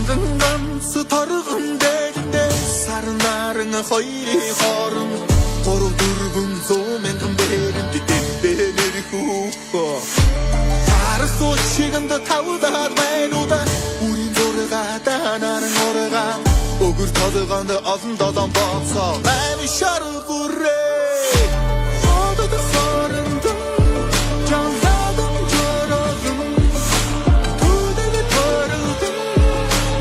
Dansı tarığındaydı sarınarın hayri harın Koru durgun zomendim benim didim belir huho Tarık o çıkında tavda menuda Urin zorga danarın orga Ogur tadıgandı azındadan baksa Ben şarı burre Odadı sarındım Canladım carağım Tuğdeli parıldım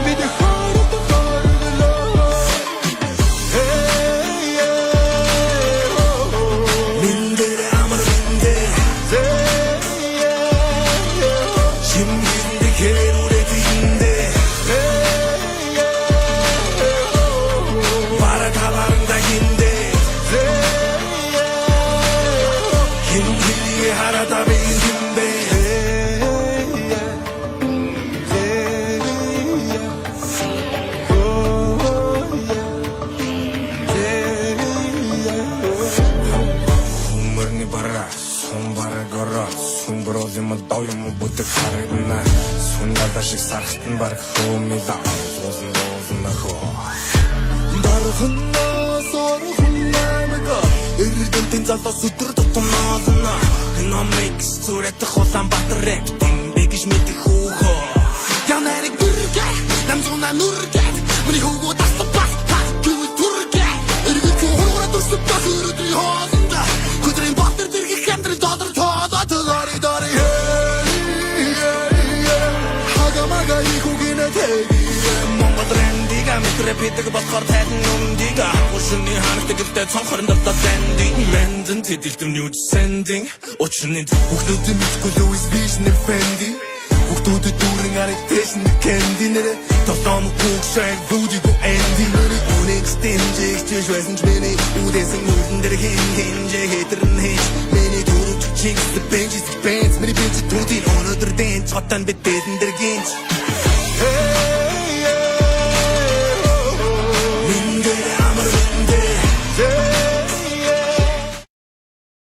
Bir de harıdı harıdılar Hey hey oh oh Mindere amar mindere Hey hey oh Şimdi kemer üretinde Hey hey oh Para kalarında ginde Hey hey oh Hindiliği harada bildim be Умерни бара, сон бара город Сүн брозима доюма бүтэх харагна Сүн гадашиг сархтан барах хөөмила Зузан зузан ахоо Дарахнаас орохнамага Эрдэнтэн залуус өдөр тутам наазна Экономикс зүрэтэх улаан батар рэптин Бэгэж мэдэх хүүхөө Янарыг бүргэ, намзуна нүргэ Миний хүүгөө тасла бас тас гэвэл түргэ Эргэж хуураа дүрсэв бас өрөдрий хоолнда Хөдрийн батар дэргэх хамтрын додар тоодоо Төгөри дори Хагамага ихүгинэ тэги Монгол рендига метрэ питэг болохоор тайлан өмнөдига Ушны ханагт гэлтэй цонхор нартаа зэнди Мэндэн тэдэлтэм ньюж сэндинг Учрын бүхнүүдийн мэдгүй Луис Вишнер Фэнди Бүхнүүдэд дүүрэн арыг тэшн кэнди нэрэ Толом хүүгшэг бүдиго энди нэрэ Үнэг стэмжих чиш байсан ч миний Үдээсэн үлдэн дээр хинжээ хэтэрн хийж Миний дөрөв чигс бэнжис бэнц Миний бэнц түүдийн өнөдөр дэнц Хотан бит дэдэн дээр гинч